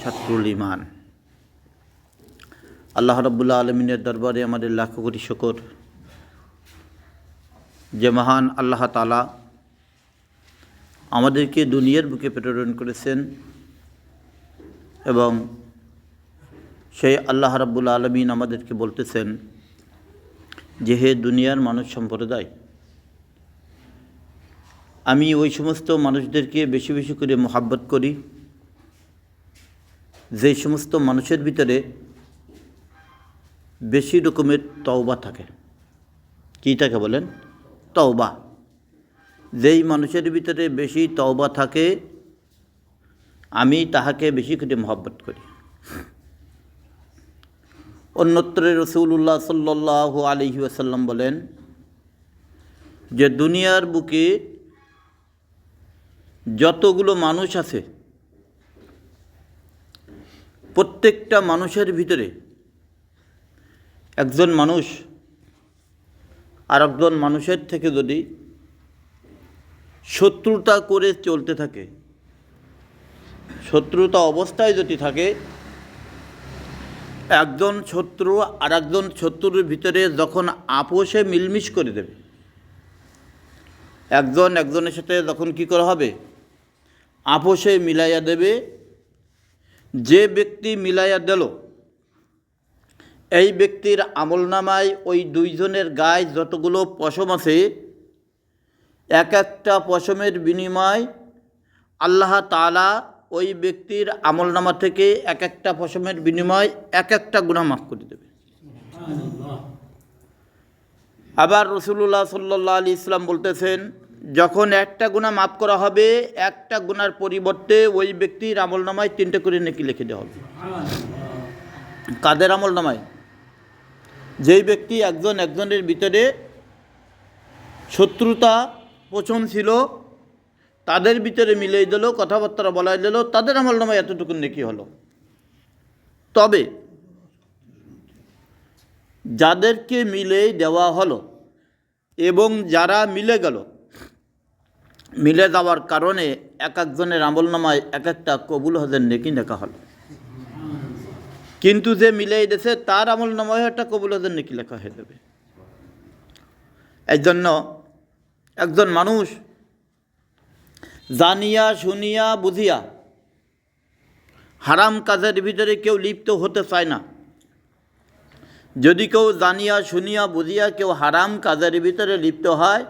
ছাত্রুল ইমান। আল্লাহ রাব্বুল আলামিনের দরবারে আমাদের লাখো কোটি শুকর যে মহান আল্লাহ তাআলা আমাদেরকে দুনিয়ার বুকে প্রেরণ করেছেন এবং সেই আল্লাহ রাব্বুল আলামিন আমাদেরকে বলতেছেন যে হে দুনিয়ার মানুষ সম্প্রদায়, আমি ওই সমস্ত মানুষদেরকে বেশি বেশি করে মোহাব্বত করি যে সমস্ত মানুষের ভিতরে বেশি রকমের তওবা থাকে। কী থাকে বলেন? তওবা। যেই মানুষের ভিতরে বেশি তওবা থাকে আমি তাহাকে বেশি করে মোহাব্বত করি। অন্যত্র রাসূলুল্লাহ সাল্লাল্লাহু আলাইহি ওয়াসাল্লাম বলেন যে দুনিয়ার বুকে যতগুলো মানুষ আছে প্রত্যেকটা মানুষের ভিতরে একজন মানুষ আর একজন মানুষের থেকে যদি শত্রুতা করে চলতে থাকে, শত্রুতা অবস্থায় যদি থাকে, একজন শত্রু আর একজন শত্রুর ভিতরে যখন আপোষে মিলমিশ করে দেবে, একজন একজনের সাথে যখন কি করা হবে, আপোষে মিলাইয়া দেবে, যে ব্যক্তি মিলাইয়া দিল এই ব্যক্তির আমলনামায় ওই দুইজনের গায়ে যতগুলো পশম আছে এক একটা পশমের বিনিময় আল্লাহ তাআলা ওই ব্যক্তির আমলনামা থেকে এক একটা পশমের বিনিময় এক একটা গুনাহ মাফ করে দেবে। আবার রাসূলুল্লাহ সাল্লাল্লাহু আলাইহি ওয়াসাল্লাম বলতেছেন যখন একটা গুনাহ মাফ করা হবে একটা গুনার পরিবর্তে ওই ব্যক্তির আমলনামায় 3টে করে নেকি লিখে দেওয়া হবে। কাদের আমলনামায়? যেই ব্যক্তি একজন একজনের ভিতরে শত্রুতা পোষণ ছিল তাদের ভিতরে মিলিয়ে দিল, কথাবার্তা বলাই দিল, তাদের আমলনামায় এতটুকু নেকি হলো। তবে যাদেরকে মিলে দেওয়া হলো এবং যারা মিলে গেল, মিলে যাওয়ার কারণে এক একজনের আমলনামায় এক একটা কবুল হজের নেকি লেখা হলো, কিন্তু যে মিলেই দিয়েছে তার আমলনামায় একটা কবুল হজের নেকি লেখা হয়ে যাবে। এই জন্য একজন মানুষ জানিয়া শুনিয়া বুঝিয়া হারাম কাজের ভিতরে কেউ লিপ্ত হতে চায় না। যদি কেউ জানিয়া শুনিয়া বুঝিয়া কেউ হারাম কাজের ভিতরে লিপ্ত হয়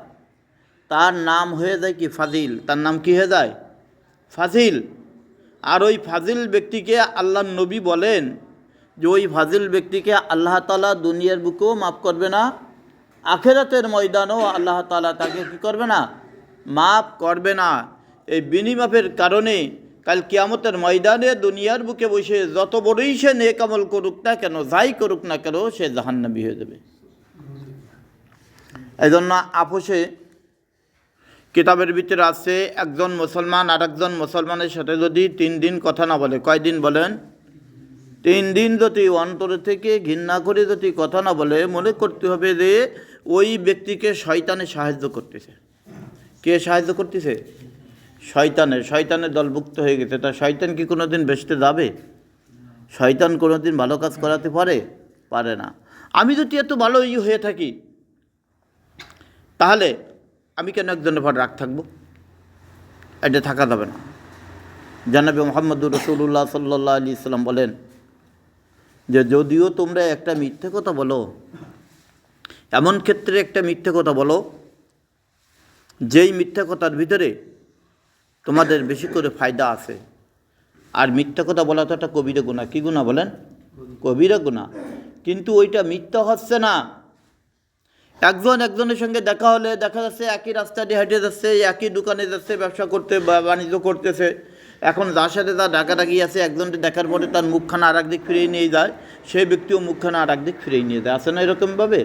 তার নাম হয়ে যায় কি? ফাজিল। তার নাম কি হয়ে যায়? ফাজিল। আর ওই ফাজিল ব্যক্তিকে আল্লাহর নবী বলেন যে ওই ফাজিল ব্যক্তিকে আল্লাহ তাআলা দুনিয়ার বুকেও মাফ করবে না, আখিরাতের ময়দানেও আল্লাহ তাআলা তাকে কি করবে না? মাফ করবে না। এই বিনিমাপের কারণে কাল কিয়ামতের ময়দানে দুনিয়ার বুকে বসে যত বড়ই সে নেক আমল করুক না কেন, যাই করুক না কেন, সে জাহান্নামী হয়ে যাবে। এই জন্য আপোষে কিতাবের ভিতরে আছে একজন মুসলমান আর একজন মুসলমানের সাথে যদি 3 দিন কথা না বলে, কয়দিন বলেন? 3 দিন যদি অন্তর থেকে ঘৃণা করে যদি কথা না বলে, মনে করতে হবে যে ওই ব্যক্তিকে শয়তানে সাহায্য করতেছে। কে সাহায্য করতেছে? শয়তানের দলভুক্ত হয়ে গেছে। তা শয়তান কি কোনো দিন বেসতে যাবে? শয়তান কোনো দিন ভালো কাজ করাতে পারে না। আমি যদি এত ভালো হয়ে থাকি তাহলে আমি কেন একজনের উপর রাগ থাকবো? এটা থাকা যাবে না। জনাবে মুহাম্মদুর রাসূলুল্লাহ সাল্লাল্লাহু আলাইহি ওয়াসাল্লাম বলেন যে যদিও তোমরা একটা মিথ্যে কথা বলো, এমন ক্ষেত্রে একটা মিথ্যে কথা বলো যেই মিথ্যা কথার ভিতরে তোমাদের বেশি করে ফায়দা আছে। আর মিথ্যা কথা বলা তো একটা কবিরা গুনাহ। কী গুনাহ বলেন? কবিরা গুনাহ। কিন্তু ওইটা মিথ্যা হচ্ছে না। একজন একজনের সঙ্গে দেখা হলে দেখা যাচ্ছে একই রাস্তা দিয়ে হেঁটে যাচ্ছে, একই দোকানে যাচ্ছে, ব্যবসা করতে বাণিজ্য করতেছে। এখন যার সাথে তার ডাকাডাকি আছে, একজনকে দেখার পরে তার মুখখানা আর একদিক ফিরিয়ে নিয়ে যায়, সেই ব্যক্তিও মুখখানা আর একদিক ফিরিয়ে নিয়ে যায়। আছে না এরকমভাবে?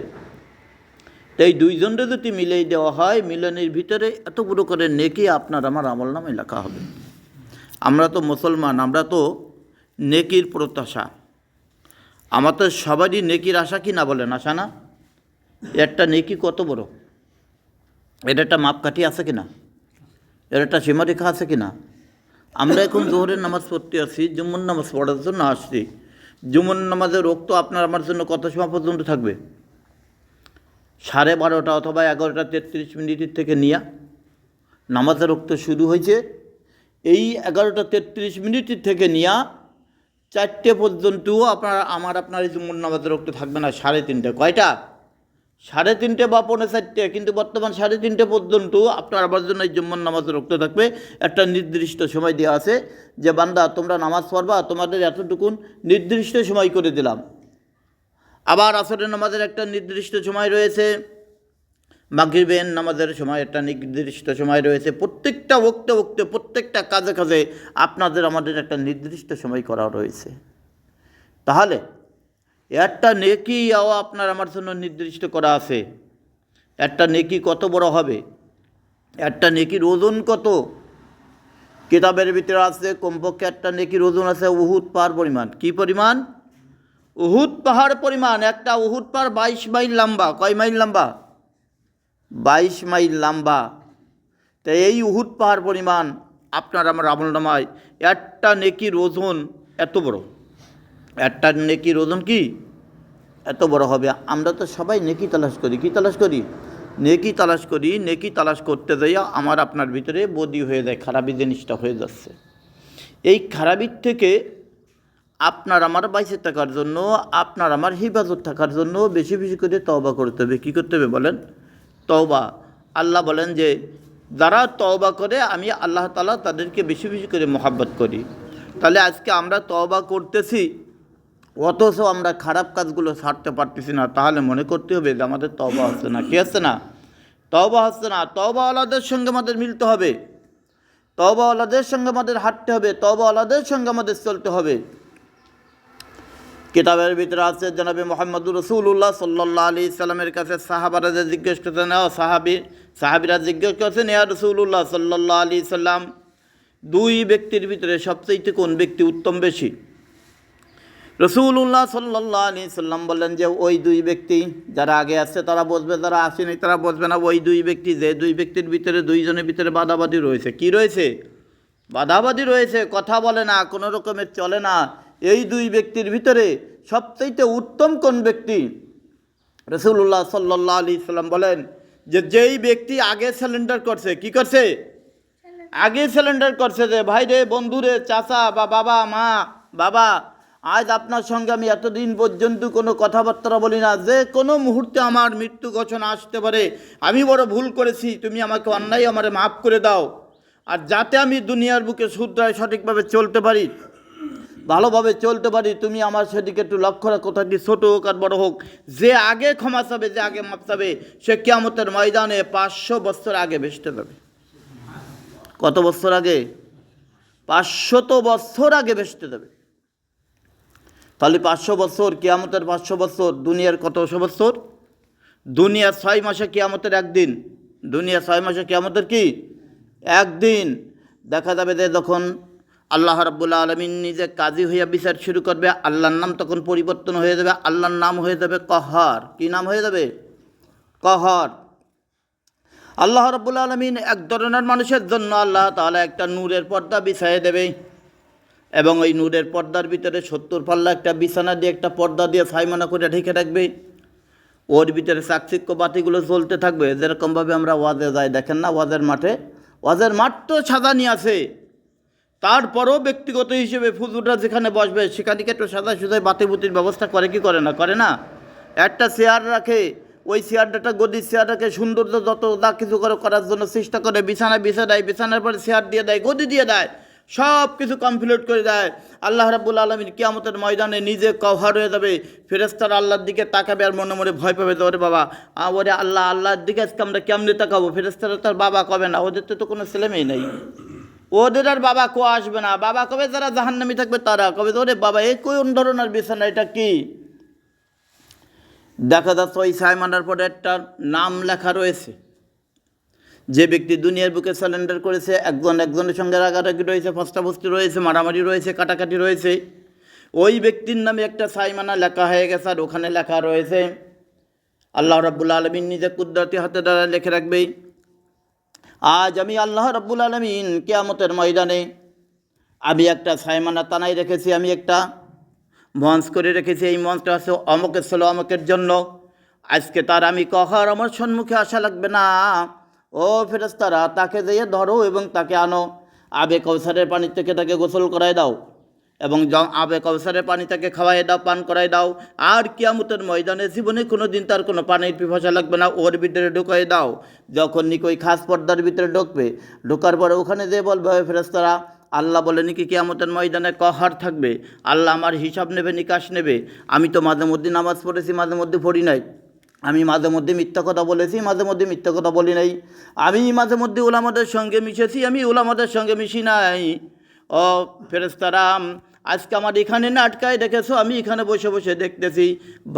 এই দুইজনকে যদি মিলিয়ে দেওয়া হয়, মিলনের ভিতরে এত বড় করে নেকি আপনার আমার আমলনামায় লেখা হবে। আমরা তো মুসলমান, আমরা তো নেকির প্রত্যাশা। আমাদের সবারই নেকির আশা কি না বলেন? আশা না? একটা নেকি কত বড়, এটা একটা মাপকাঠি আছে কি না? এর একটা সীমারেখা আছে কি না? আমরা এখন জোহরের নামাজ পড়তে আসি, জুম্মুর নামাজ পড়ার জন্য আসছি। জুম্মুর নামাজের রোগ আপনার আমার জন্য কত সময় পর্যন্ত থাকবে? 12:30 অথবা 11:33 থেকে নিয়ে নামাজের রোগ শুরু হয়েছে। এই 11:33 থেকে নিয়ে 4টে পর্যন্তও আপনার এই জুম্মুর নামাজের রোগ থাকবে না 3:30। কয়টা? 3:30 বা 4:45। কিন্তু বর্তমান 3:30 পর্যন্ত আপনার আমার জন্য এই জুম্মুর নামাজের রক্ত থাকবে। একটা নির্দিষ্ট সময় দেওয়া আছে যে বান্দা তোমরা নামাজ পড়বা, তোমাদের এতটুকুন নির্দিষ্ট সময় করে দিলাম। আবার আসরের নামাজের একটা নির্দিষ্ট সময় রয়েছে, মাগরিবের নামাজের সময় একটা নির্দিষ্ট সময় রয়েছে। প্রত্যেকটা ওক্তে প্রত্যেকটা কাজে আপনাদের আমাদের একটা নির্দিষ্ট সময় করা রয়েছে। তাহলে একটা নেকি আপনার আমার জন্য নির্দিষ্ট করা আছে। একটা নেকি কত বড় হবে? একটা নেকির ওজন কত? কিতাবের ভিতরে আছে কমপক্ষে একটা নেকির ওজন আছে উহুদ পাহাড় পরিমাণ। কি পরিমাণ? উহুদ পাহাড় পরিমাণ। একটা উহুদ পাহাড় 22 মাইল লম্বা। কয় মাইল লম্বা? 22 মাইল লম্বা। তো এই উহুদ পাহাড় পরিমাণ আপনার আমার আমলনামায় একটা নেকির ওজন এত বড়। একটা নেকির ওজন কি এত বড় হবে? আমরা তো সবাই নেকি তালাশ করি। কি তালাশ করি? নেকি তালাশ করি। নেকি তালাশ করতে যাইয়া আমার আপনার ভিতরে বদি হয়ে যায়, খারাপি জিনিসটা হয়ে যাচ্ছে। এই খারাপির থেকে আপনার আমার বাইসে থাকার জন্য, আপনার আমার হিফাজত থাকার জন্য বেশি বেশি করে তওবা করতে হবে। কী করতে হবে বলেন? তওবা। আল্লাহ বলেন যে যারা তওবা করে আমি আল্লাহ তাআলা তাদেরকে বেশি বেশি করে মহাব্বত করি। তাহলে আজকে আমরা তওবা করতেছি, অথচ আমরা খারাপ কাজগুলো ছাড়তে পারতেছি না। তাহলে মনে করতে হবে যে আমাদের তওবা হচ্ছে না। কি হচ্ছে না? তওবা হচ্ছে না। তওবাওয়ালাদের সঙ্গে আমাদের মিলতে হবে, তওবাওয়ালাদের সঙ্গে আমাদের হাঁটতে হবে, তওবাওয়ালাদের সঙ্গে আমাদের চলতে হবে। কিতাবের ভিতরে আছে জনাবে মুহাম্মদুর রাসূলুল্লাহ সাল্লাল্লাহু আলাইহি সাল্লামের কাছে সাহাবারা জিজ্ঞেস করতেন, সাহাবীরা জিজ্ঞেস করছেন, ইয়া রাসূলুল্লাহ সাল্লাল্লাহু আলাইহি সাল্লাম, দুই ব্যক্তির ভিতরে সবচেয়ে কোন ব্যক্তি উত্তম বেশি? রাসূলুল্লাহ সাল্লাল্লাহু আলাইহি সাল্লাম বললেন যে ওই দুই ব্যক্তি, যারা আগে আসছে তারা বসবে, যারা আসেনি তারা বসবে না। ওই দুই ব্যক্তি, যে দুই ব্যক্তির ভিতরে দুইজনের ভিতরে বাদাবাদি রয়েছে। কি রয়েছে? বাদাবাদি রয়েছে, কথা বলে না, কোনো রকমের চলে না। এই দুই ব্যক্তির ভিতরে সবচেয়ে উত্তম কোন ব্যক্তি? রাসূলুল্লাহ সাল্লাল্লাহু আলাইহি সাল্লাম বলেন যে যেই ব্যক্তি আগে সিলিন্ডার করছে। কি করছে? আগে সিলিন্ডার করছে। যে ভাই রে, বন্ধু রে, চাচা বা বাবা, মা, বাবা, আজ আপনার সঙ্গে আমি এতদিন পর্যন্ত কোনো কথাবার্তা বলি না। যে কোনো মুহূর্তে আমার মৃত্যু ঘোষণা আসতে পারে। আমি বড় ভুল করেছি, তুমি আমাকে অন্যায় আমারে মাফ করে দাও। আর যাতে আমি দুনিয়ার বুকে শুদ্ধরায় সঠিকভাবে চলতে পারি, ভালোভাবে চলতে পারি, তুমি আমার সেদিকে একটু লক্ষ্য রাখো। থাকি ছোটো হোক আর বড় হোক, যে আগে ক্ষমা চাবে, যে আগে মাপ চাবে, সে কিয়ামতের ময়দানে 500 বছর আগে ভেস্তে যাবে। কত বছর আগে? 500 বছর আগে ভেস্তে যাবে। তাহলে 500 বছর, কিয়ামতের 500 বছর, দুনিয়ার কতশো বছর? দুনিয়ার 6 মাসে কিয়ামতের একদিন। দুনিয়ার 6 মাসে কিয়ামতের কি একদিন। দেখা যাবে যে যখন আল্লাহ রাব্বুল আলামিন নিজে কাজী হইয়া বিচার শুরু করবে, আল্লাহর নাম তখন পরিবর্তন হয়ে যাবে। আল্লাহর নাম হয়ে যাবে কহার। কি নাম হয়ে যাবে? কহার। আল্লাহ রাব্বুল আলামিন এক ধরনের মানুষের জন্য আল্লাহ তাআলা একটা নূরের পর্দা বিছাইয়ে দেবে, এবং ওই নূরের পর্দার ভিতরে 70 পাল্লা একটা বিছানা দিয়ে, একটা পর্দা দিয়ে ছাইমানা করে ঢেকে রাখবে। ওর ভিতরে চাকচিক্য বাতিগুলো জ্বলতে থাকবে। যেরকমভাবে আমরা ওয়াজে যাই, দেখেন না ওয়াজের মাঠে, ওয়াজের মাঠ তো সাজানি আছে, তারপরও ব্যক্তিগত হিসেবে ফুজুররা যেখানে বসবে সেখানে একটু সাদা সুদায় বাতি বুতির ব্যবস্থা করে কি করে না? করে না? একটা চেয়ার রাখে, ওই চেয়ারটা গদির চেয়ার রাখে, সৌন্দর্য যত যা কিছু করার জন্য চেষ্টা করে। বিছানায় দেয়, বিছানার পরে চেয়ার দিয়ে দেয়, গদি দিয়ে দেয়, সব কিছু কমপ্লিট করে দেয়। আল্লাহ রাব্বুল আলামিন কিয়ামতের ময়দানে নিজে কভার হয়ে যাবে। ফেরেশতারা আল্লাহর দিকে তাকাবে আর মনে মনে ভয় পাবে, ওরে বাবা, ওরে আল্লাহর দিকে আজকে আমরা কেমনে তাকাবো? ফেরেশতারা তার বাবা কবে না, ওদের তো কোনো ছেলেমেয়ে নেই, ওদের আর বাবা কো আসবে না। বাবা কবে যারা জাহান্নামী থাকবে তারা কবে, ওরে বাবা এই কোন ধরনের বিছানা, এটা কি? দেখা যাচ্ছে ওই সাইমানার পরে একটা নাম লেখা রয়েছে। যে ব্যক্তি দুনিয়ার বুকে স্যালেন্ডার করেছে, একজনের সঙ্গে রাগারাগি রয়েছে, ফস্টাফস্টি রয়েছে, মারামারি রয়েছে, কাটাকাটি রয়েছে, ওই ব্যক্তির নামে একটা সাইমানা লেখা হয়ে গেছে। আর ওখানে লেখা রয়েছে, আল্লাহ রাব্বুল আলামিন নিজে কুদরতি হাতে দ্বারা লিখে রাখবে, আজ আমি আল্লাহ রাব্বুল আলামিন কিয়ামতের ময়দানে আমি একটা সাইমানা তানাই রেখেছি, আমি একটা মঞ্চ করে রেখেছি, এই মঞ্চটা আছে অমুকের ছিল অমুকের জন্য। আজকে তার আমি কহার আমার সম্মুখে আসা লাগবে না। ও ফেরেশতারা, তাকে দিয়ে ধরো এবং তাকে আনো, আবে কৌসারের পানি থেকে তাকে গোসল করায় দাও এবং আবে কৌসারের পানি তাকে খাওয়াই দাও, পান করাই দাও। আর কিয়ামতের ময়দানে জীবনে কোনো দিন তার কোনো পানির পিপাসা লাগবে না, ওর ভিতরে ঢুকাই দাও। যখন নাকি ওই খাস পর্দার ভিতরে ঢুকবে, ঢোকার পরে ওখানে যে বলবে ফেরেশতারা, আল্লাহ বলে নাকি কিয়ামতের ময়দানে কহার থাকবে, আল্লাহ আমার হিসাব নেবে, নিকাশ নেবে। আমি তো মাঝে মধ্যে নামাজ পড়েছি, মাঝে মধ্যে পড়ি নাই, আমি মাঝে মধ্যে মিথ্যা কথা বলেছি, মাঝে মধ্যে মিথ্যা কথা বলি নাই, আমি মাঝে মধ্যে ওলামাদের সঙ্গে মিশেছি, আমি ওলামাদের সঙ্গে মিশি নাই। ও ফেরেশতারা, আজকে আমার এখানে না আটকায় দেখেছো, আমি এখানে বসে বসে দেখতেছি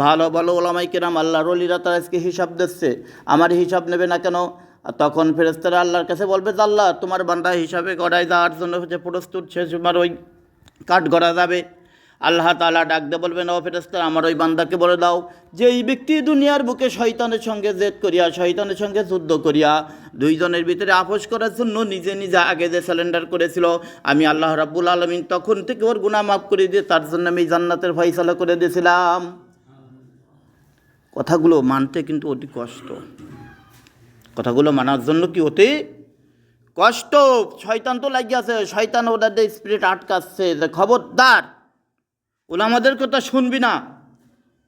ভালো ভালো ওলামাই কেরাম আল্লাহর ওলিরা তারা আজকে হিসাব দিচ্ছে, আমার হিসাব নেবে না কেন? তখন ফেরেশতারা আল্লাহর কাছে বলবে, আল্লাহ তোমার বান্দা হিসাবে গড়াই দেওয়ার জন্য হচ্ছে প্রস্তুত, সে তোমার ওই কাঠ গড়া যাবে। আল্লাহ তাআলা ডাক দিয়ে বলবেন, ও ফেরেশতারা, আমার ওই বান্দাকে বলে দাও যে এই ব্যক্তি দুনিয়ার বুকে শয়তানের সঙ্গে জেদ করিয়া, শয়তানের সঙ্গে যুদ্ধ করিয়া, দুইজনের ভিতরে আপোষ করার জন্য নিজে নিজে আগে যে স্যালেন্ডার করেছিল, আমি আল্লাহ রাব্বুল আলামিন তখন থেকে ওর গুনাহ মাফ করে দিয়ে তার জন্য আমি জান্নাতের ফয়সালা করে দিয়েছিলাম। কথাগুলো মানতে কিন্তু অতি কষ্ট, কথাগুলো মানার জন্য কি অতি কষ্ট। শয়তান তো লাগিয়েছে, শয়তান ওদের স্পিরিট আটকাচ্ছে যে খবরদার ওলামাদের কথা শুনবি না,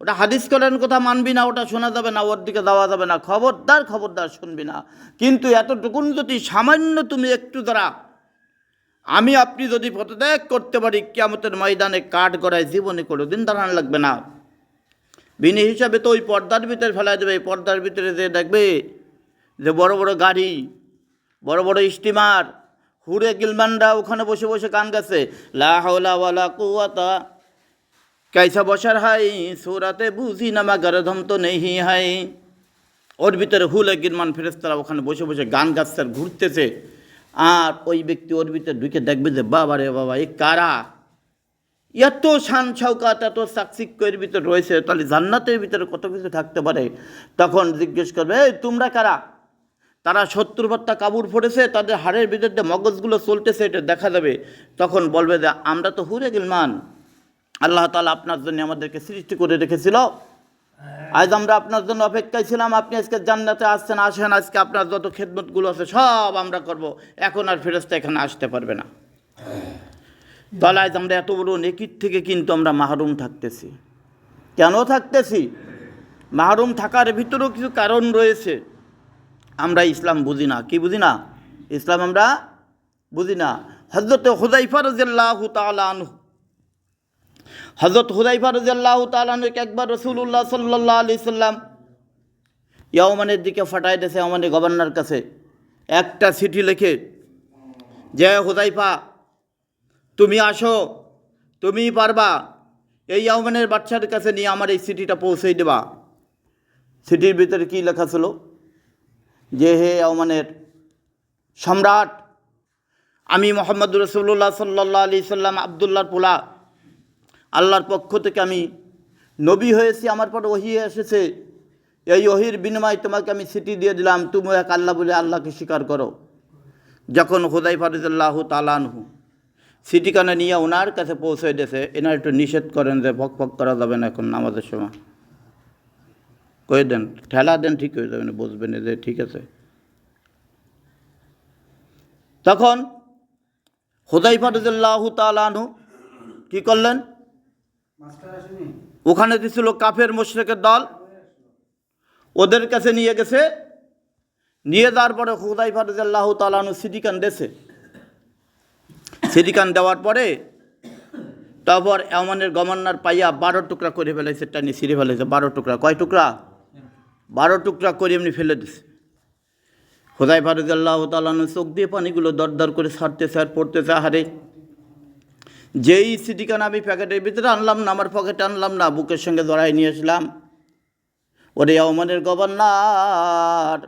ওটা হাদিস করেন কথা মানবি না, ওটা শোনা যাবে না, ওর দিকে যাওয়া যাবে না, খবরদার খবরদার শুনবি না। কিন্তু এতটুকুন যদি সামান্য তুমি একটু দ্বারা আমি আপনি যদি পদত্যাগ করতে পারি, কিয়ামতের ময়দানে কাঠ গড়ায় জীবনে কোনো দিন দাঁড়ান লাগবে না। বিনি হিসাবে তো ওই পর্দার ভিতরে ফেলা দেবে, পর্দার ভিতরে যে দেখবে যে বড় বড় গাড়ি, বড় বড় স্টিমার, হুরে গিলমানরা ওখানে বসে বসে গান গাছে, লা হাওলা ওয়ালা কুওয়াতা कैसा बशर है सूरते बुझी ना मगर धम तो नहीं है। ওর ভিতরে হুলে গিরমান ফেরেশতারা ওখানে বসে বসে গান গাচ্ছে আর ঘুরতেছে। আর ওই ব্যক্তি ওর ভিতরে ঢুকে দেখবে যে বাবা রে বাবা, এই কারা, এত শান শৌকাত, এত চাকচিক্য এর ভিতরে রয়েছে, তাহলে জান্নাতের ভিতরে কত কিছু থাকতে পারে। তখন জিজ্ঞেস করবে, এই তোমরা কারা? তারা 70 কাপড় পড়েছে, তাদের হাড়ের ভিতরে মগজগুলো চলতেছে, এটা দেখা যাবে। তখন বলবে যে আমরা তো হুরে গিলমান, আল্লাহ তাআলা আপনার জন্য আমাদেরকে সৃষ্টি করে রেখেছিল, আজ আমরা আপনার জন্য অপেক্ষায় ছিলাম, আপনি আজকে জান্নাতে আসছেন, আসেন, আজকে আপনার যত খেদমতগুলো আছে সব আমরা করব, এখন আর ফেরেশতা এখানে আসতে পারবে না। তাহলে আজ আমরা এত বড় নেকির থেকে কিন্তু আমরা মাহরুম থাকতেছি। কেন থাকতেছি? মাহরুম থাকার ভিতরেও কিছু কারণ রয়েছে। আমরা ইসলাম বুঝি না। কি বুঝি না? ইসলাম আমরা বুঝি না। হযরত হুযায়ফা রাদিয়াল্লাহু তাআলা আনহু, হযরত হুযায়ফা রাদিয়াল্লাহু তাআলা আনহুকে একবার রাসূলুল্লাহ সাল্লাল্লাহু আলাইহি সাল্লাম ইয়ামানের দিকে পাঠায় দিয়েছে, ইয়ামানের গভর্নর কাছে একটা চিঠি লিখে যে হুযায়ফা তুমি আসো, তুমিই পারবা, এই ইয়ামানের বাদশার কাছে নিয়ে আমার এই চিঠিটা পৌঁছে দেবা। চিঠির ভিতরে কী লেখা ছিল? যে হে ইয়ামানের সম্রাট, আমি মুহাম্মদ রাসূলুল্লাহ সাল্লাল্লাহু আলাইহি সাল্লাম আব্দুল্লাহর পোলা, আল্লাহর পক্ষ থেকে আমি নবী হয়েছি, আমার পর ওহী এসেছে, এই ওহীর বিনিময়ে তোমাকে আমি চিঠি দিয়ে দিলাম, তুমি এক আল্লাহ বলে আল্লাহকে স্বীকার করো। যখন হুযায়ফা রাদিয়াল্লাহু তাআলা আনহু চিঠিখানা নিয়ে ওনার কাছে পৌঁছে দিয়েছে, এনার একটু নিষেধ করেন যে ফক ফক করা যাবে না এখন নামাজের সময়, কয়ে দেন, ঠেলা দেন, ঠিক হয়ে যাবে না, বুঝবেন যে ঠিক আছে। তখন হুযায়ফা রাদিয়াল্লাহু তাআলা আনহু কী করলেন? ওখানে ছিল কাফের মুশরিকের দল, ওদের কাছে নিয়ে গেছে। নিয়ে যাওয়ার পরে হুযায়ফা রাদিয়াল্লাহু তাআলা আনহু চিঠিখান দিয়েছে। চিঠিখান দেওয়ার পরে তারপর ইয়ামানের গভর্নর পাইয়া 12 টুকরা করে ফেলেছে, টানি ছিঁড়ে ফেলেছে। 12 টুকরা, কয় টুকরা? 12 টুকরা করে এমনি ফেলে দিছে। হুযায়ফা রাদিয়াল্লাহু তাআলা আনহু চোখ দিয়ে পানিগুলো দরদর করে ছাড়তেছে আর পড়তেছে, আহারে, যেই চিঠিখানা আমি প্যাকেটের ভিতরে আনলাম না, আমার পকেটে আনলাম না, বুকের সঙ্গে জড়াই নিয়ে আসলাম, ওরে ইয়ামানের গভর্নর,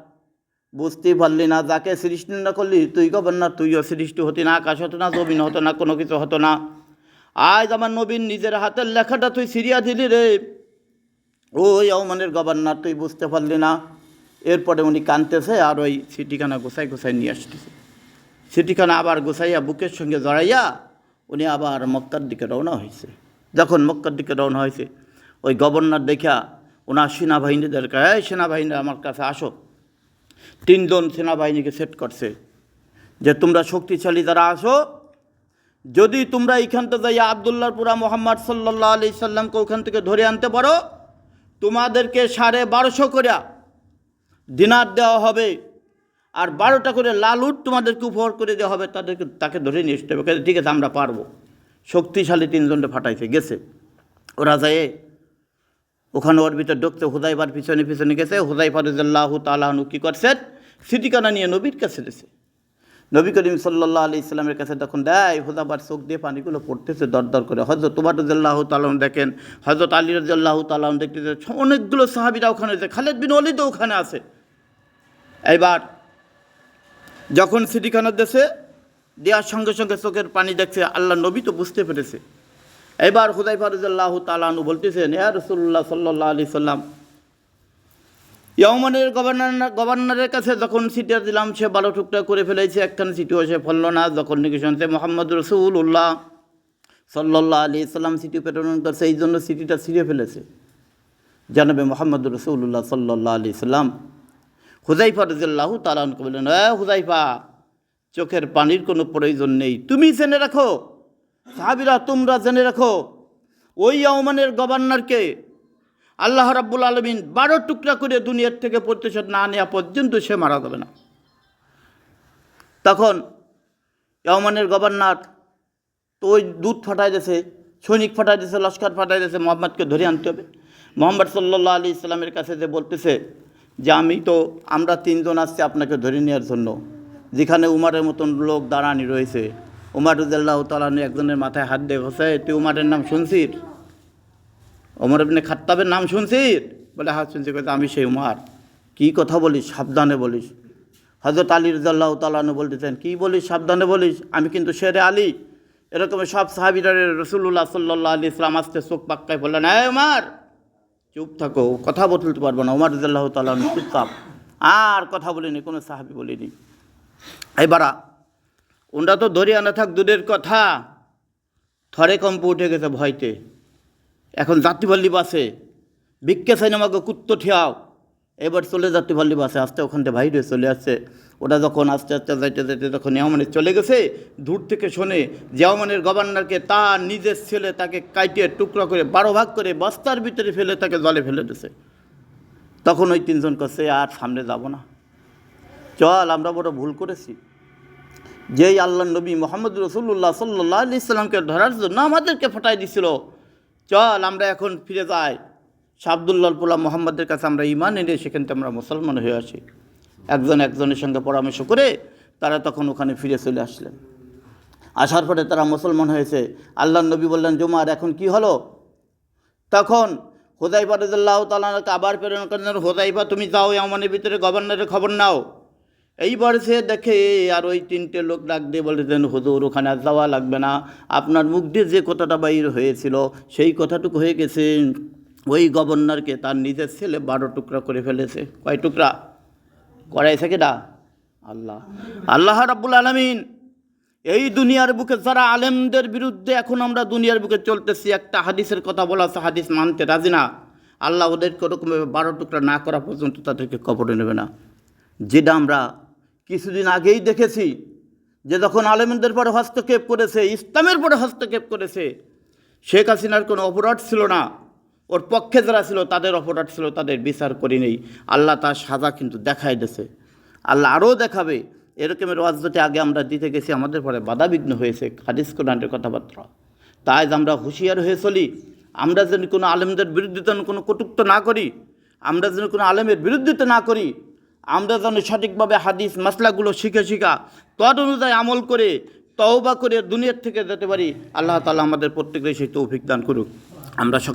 বুঝতেই পারলি না, যাকে সৃষ্টি না করলি তুই গভর্নর, তুইও সৃষ্টি হতি না, আকাশ হতো না, জমিন হতো না, কোনো কিছু হতো না। আজ আমার নবীন নিজের হাতের লেখাটা তুই ছিঁড়িয়া দিলি রে, ও ইয়ামানের গভর্নর, তুই বুঝতে পারলি না। এরপরে উনি কাঁদতেছে আর ওই চিঠিখানা গোছাই গোছাই নিয়ে আসতেছে। চিঠিখানা আবার গোছাইয়া বুকের সঙ্গে জড়াইয়া উনি আবার মক্কার দিকে রওনা হয়েছে। যখন মক্কার দিকে রওনা হয়েছে, ওই গভর্নর দেখা ওনার সেনাবাহিনীদের এই সেনাবাহিনী আমার কাছে আসো। 3 জন সেনাবাহিনীকে সেট করছে যে তোমরা শক্তিশালী যারা আসো, যদি তোমরা এইখানটা যাইয়া আবদুল্লাহর পুরা মোহাম্মদ সাল্লাল্লাহু আলাইহি সাল্লামকে ওখান থেকে ধরে আনতে পারো, তোমাদেরকে 1250 করে দিনার দেওয়া হবে, আর 12টা করে লাল উট তোমাদেরকে উপহার করে দেওয়া হবে। তাকে ধরে নিয়ে আসতে হবে। ঠিক আছে, আমরা পারবো। শক্তিশালী 3 জনকে ফাটাইছে, গেছে। ওরা যায় ওখানে ওর ভিতরে ঢুকছে, হুদাইফার পিছনে পিছনে গেছে। হুদাইফা রাদিয়াল্লাহু তাআলা আনহু কী করছেন, সিটিকানা নিয়ে নবীর কাছে দিয়েছে। নবী করিম সাল্লাল্লাহু আলাইহি সাল্লামের কাছে তখন দেয়, হুদাইফার চোখ দিয়ে পানিগুলো পড়তেছে দর দর করে। হযরত উমর রাদিয়াল্লাহু তাআলা দেখেন, হযরত আলী রাদিয়াল্লাহু তাআলা দেখতেছে, অনেকগুলো সাহাবীরা ওখানে আছে, খালিদ বিন ওয়ালিদ ওখানে আছে। এইবার যখন সিটিখানা দেশে দেওয়ার সঙ্গে সঙ্গে চোখের পানি দেখছে, আল্লাহ নবী তো বুঝতে পেরেছে। এবার হুদাইফা রাদিয়াল্লাহু তাআলা আনহু বলতেছেন, ইয়া রাসূলুল্লাহ সাল্লাল্লাহু আলাইহি সাল্লাম, ইয়ামানের গভর্নরের কাছে যখন সিটি দিলাম, সে 12 টুকরা করে ফেলেছে, একখানে সিটিও সে ফেলল না। যখন নাকি শুনছে মুহাম্মদ রাসূলুল্লাহ সাল্লাল্লাহু আলাইহি সাল্লাম সিটি প্রেরণ করছে, এই জন্য সিটিটা ছিঁড়ে ফেলেছে। জানাবে মুহাম্মদ রাসূলুল্লাহ সাল্লাল্লাহু আলাইহি সাল্লাম হুদাইফা রাদিয়াল্লাহু তাআলা আনহুকে বললেন, হুদাইফা, চোখের পানির কোনো প্রয়োজন নেই, তুমি জেনে রাখো, সাহাবীরা তোমরা জেনে রাখো, ওই ইয়ামানের গভর্নরকে আল্লাহ রাব্বুল আলামিন 12 টুকরা করে দুনিয়ার থেকে প্রতিশোধ না নেওয়া পর্যন্ত সে মারা যাবে না। তখন ইয়ামানের গভর্নর তো ওই দুধ ফাটাই দিয়েছে, সৈনিক ফাটাই দিয়েছে, লস্কর ফাটাই দিয়েছে, মোহাম্মদকে ধরে আনতে হবে। মোহাম্মদ সাল্লাল্লাহু আলাইহি সাল্লামের কাছে যে বলতেছে যে আমরা 3 জন আসছি আপনাকে ধরে নেওয়ার জন্য। যেখানে উমারের মতন লোক দাঁড়ানি রয়েছে, উমার রাদিয়াল্লাহু তাআলা একজনের মাথায় হাত দিয়ে বসে, তুই উমারের নাম শুনছিস? ওমর ইবনে খাত্তাবের নাম শুনছিস? বলে হ্যাঁ শুনছি। কথা আমি সেই উমার। কী কথা বলিস, সাবধানে বলিস। হযরত আলী রাদিয়াল্লাহু তাআলা আনহু বলতেছেন, কী বলিস, সাবধানে বলিস, আমি কিন্তু শেরে আলী। এরকম সব সাহাবীরা রাসূলুল্লাহ সাল্লাল্লাহু আলাইহি ওয়াসাল্লাম আসতে চোখ পাক্কায় বললেন, উমার চুপ থাকো, কথা বলতে পারবো না। উমার রাদিয়াল্লাহু তাআলা আনহু চুপচাপ, আর কথা বলিনি, কোনো সাহাবী বলিনি। এবারা ওনরা তো ধরে আনা থাক দূরের কথা, থরে কম্প উঠে গেছে ভয়তে। এখন যাত্রীবাল্লি বাসে ভিক্ষে সিনেমাকে কুত্তো ঠিয়াও, এবার চলে যাত্রীবাল্লি বাসে আস্তে ওখান থেকে বাইরে চলে আসছে। ওটা যখন আস্তে আস্তে যাইতে যাইতে যখন ইয়ামানে চলে গেছে, দূর থেকে শোনে ইয়ামানের গভর্নরকে তার নিজের ছেলে তাকে কাটিয়ে টুকরা করে 12 ভাগ করে বস্তার ভিতরে ফেলে তাকে জলে ফেলে দিয়েছে। তখন ওই 3 জন কাছে আর সামনে যাব না, চল আমরা বড় ভুল করেছি। যেই আল্লাহ নবী মুহাম্মদ রাসূলুল্লাহ সাল্লাল্লাহু আলাইহি সাল্লামকে ধরার জন্য আমাদেরকে ফাটাই দিছিল, চল আমরা এখন ফিরে যাই আব্দুল্লাহর পোলা মোহাম্মদের কাছে, আমরা ঈমান এনে সেখান থেকে আমরা মুসলমান হয়ে আসি। একজন একজনের সঙ্গে পরামর্শ করে তারা তখন ওখানে ফিরে চলে আসলেন। আসার পরে তারা মুসলমান হয়েছে। আল্লাহর নবী বললেন, জুমার এখন কি হলো? তখন হুদাইফা রাদিয়াল্লাহু তাআলাকে আবার প্রেরণ করলেন, হুদাইফা তুমি যাও ইয়ামানের ভিতরে গভর্নরের খবর নাও। এইবার সে দেখে আর ওই 3টে লোক ডাক দিয়ে বলেছেন, হুজুর ওখানে আর যাওয়া লাগবে না, আপনার মুখ দিয়ে যে কথাটা বাইর হয়েছিল সেই কথাটুকু হয়ে গেছে। ওই গভর্নরকে তার নিজের ছেলে 12 টুকরা করে ফেলেছে। কয় টুকরা করাইছে কেডা? আল্লাহ। আল্লাহ রাব্বুল আলামিন এই দুনিয়ার বুকে যারা আলেমদের বিরুদ্ধে এখন আমরা দুনিয়ার বুকে চলতেছি, একটা হাদিসের কথা বলা আছে, হাদিস মানতে রাজি না, আল্লাহ ওদেরকে ওরকমভাবে 12 টুকরা না করা পর্যন্ত তাদেরকে কবরে নেবে না। যেটা আমরা কিছুদিন আগেই দেখেছি যে যখন আলেমদের পরে হস্তক্ষেপ করেছে, ইসলামের পরে হস্তক্ষেপ করেছে, শেখ হাসিনার কোনো অপরাধ ছিল না, ওর পক্ষে যারা ছিল তাদের অপরাধ ছিল, তাদের বিচার করি নেই। আল্লাহ তার সাজা কিন্তু দেখাই দিয়েছে, আল্লাহ আরও দেখাবে। এরকমের ওয়াজতে আগে আমরা দিতে গেছি, আমাদের পরে বাধাবিঘ্ন হয়েছে হাদিস কোরআনের কথাবার্তা। তাই আমরা হুঁশিয়ার হয়ে চলি, আমরা যেন কোনো আলেমদের বিরুদ্ধে কোনো কটূক্ত না করি, আমরা যেন কোনো আলেমের বিরুদ্ধে না করি, আমরা যেন সঠিকভাবে হাদিস মাসলাগুলো শিখে তদ অনুযায়ী আমল করে তওবা করে দুনিয়ার থেকে যেতে পারি। আল্লাহ তাআলা আমাদের প্রত্যেকের সেই তৌফিক দান করুক। আমরা